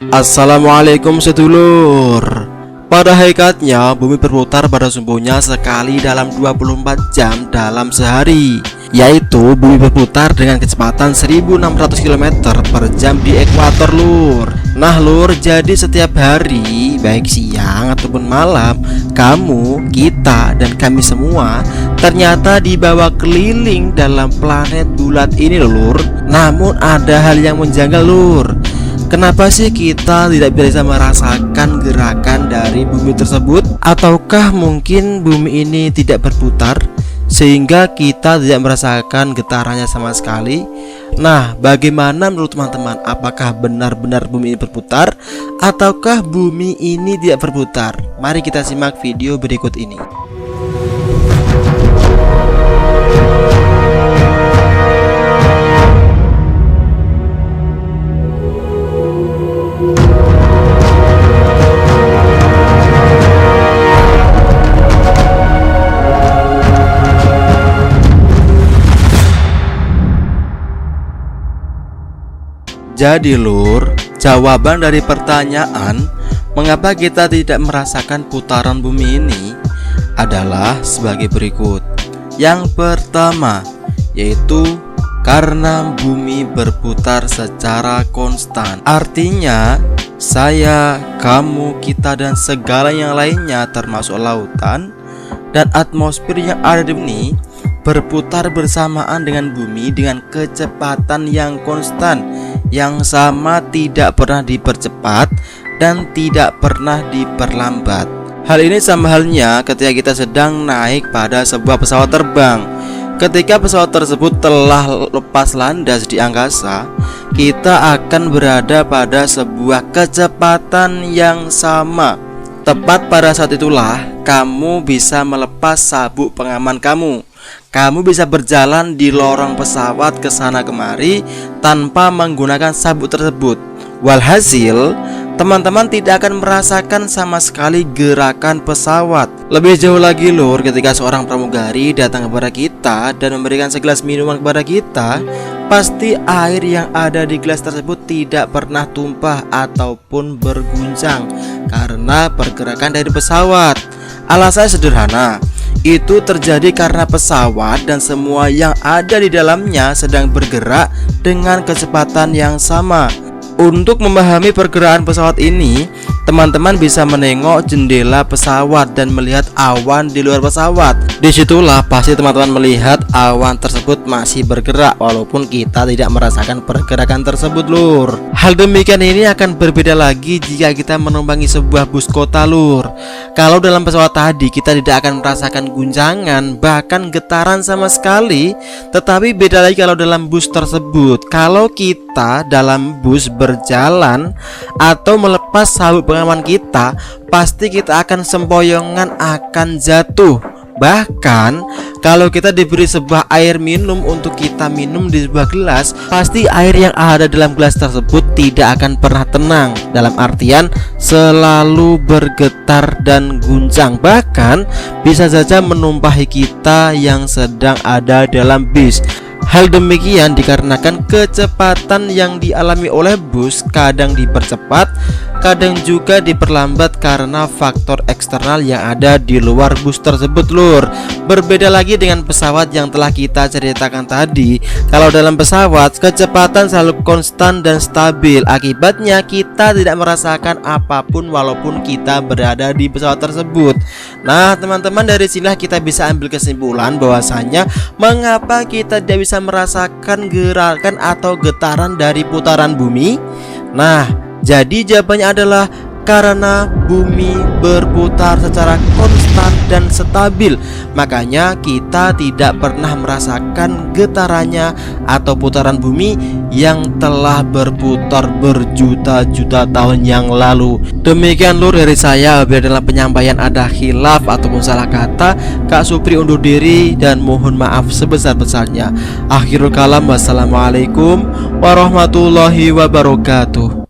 Assalamualaikum sedulur. Pada hakikatnya bumi berputar pada sumbunya sekali dalam 24 jam dalam sehari, yaitu bumi berputar dengan kecepatan 1600 km per jam di ekuator lur. Nah lur, jadi setiap hari baik siang ataupun malam, kamu, kita, dan kami semua ternyata dibawa keliling dalam planet bulat ini lur. Namun ada hal yang menjanggal lur. Kenapa sih kita tidak bisa merasakan gerakan dari bumi tersebut? Ataukah mungkin bumi ini tidak berputar sehingga kita tidak merasakan getarannya sama sekali? Nah, bagaimana menurut teman-teman? Apakah benar-benar bumi ini berputar ataukah bumi ini tidak berputar? Mari kita simak video berikut ini. Jadi lur, jawaban dari pertanyaan mengapa kita tidak merasakan putaran bumi ini adalah sebagai berikut. Yang pertama, yaitu karena bumi berputar secara konstan. Artinya, saya, kamu, kita, dan segala yang lainnya termasuk lautan dan atmosfer yang ada di bumi berputar bersamaan dengan bumi dengan kecepatan yang konstan, yang sama, tidak pernah dipercepat dan tidak pernah diperlambat. Hal ini sama halnya ketika kita sedang naik pada sebuah pesawat terbang. Ketika pesawat tersebut telah lepas landas di angkasa, kita akan berada pada sebuah kecepatan yang sama. Tepat pada saat itulah kamu bisa melepas sabuk pengaman kamu. Kamu bisa berjalan di lorong pesawat ke sana kemari tanpa menggunakan sabuk tersebut. Walhasil, teman-teman tidak akan merasakan sama sekali gerakan pesawat. Lebih jauh lagi lur, ketika seorang pramugari datang kepada kita dan memberikan segelas minuman kepada kita, pasti air yang ada di gelas tersebut tidak pernah tumpah ataupun berguncang karena pergerakan dari pesawat. Alasannya sederhana, itu terjadi karena pesawat dan semua yang ada di dalamnya sedang bergerak dengan kecepatan yang sama. Untuk memahami pergerakan pesawat ini, teman-teman bisa menengok jendela pesawat dan melihat awan di luar pesawat. Disitulah pasti teman-teman melihat awan tersebut masih bergerak walaupun kita tidak merasakan pergerakan tersebut lur. Hal demikian ini akan berbeda lagi jika kita menumpangi sebuah bus kota lur. Kalau dalam pesawat tadi kita tidak akan merasakan guncangan bahkan getaran sama sekali. Tetapi beda lagi kalau dalam bus tersebut. Kalau kita dalam bus berjalan atau melepas sabuk pengaman kita, pasti kita akan sempoyongan akan jatuh. Bahkan kalau kita diberi sebuah air minum untuk kita minum di sebuah gelas, pasti air yang ada dalam gelas tersebut tidak akan pernah tenang. Dalam artian selalu bergetar dan guncang, bahkan bisa saja menumpahi kita yang sedang ada dalam bis. Hal demikian dikarenakan kecepatan yang dialami oleh bus kadang dipercepat, kadang juga diperlambat karena faktor eksternal yang ada di luar bus tersebut lur. Berbeda lagi dengan pesawat yang telah kita ceritakan tadi. Kalau dalam pesawat kecepatan selalu konstan dan stabil, akibatnya kita tidak merasakan apapun walaupun kita berada di pesawat tersebut. Nah teman-teman, dari sinilah kita bisa ambil kesimpulan bahwasanya mengapa kita tidak bisa merasakan gerakan atau getaran dari putaran bumi. Nah, jadi jawabannya adalah karena bumi berputar secara konstan dan stabil. Makanya kita tidak pernah merasakan getarannya atau putaran bumi yang telah berputar berjuta-juta tahun yang lalu. Demikian lur dari saya. Bila dalam penyampaian ada khilaf ataupun salah kata, Kak Supri undur diri dan mohon maaf sebesar-besarnya. Akhirul kalam, wassalamualaikum warahmatullahi wabarakatuh.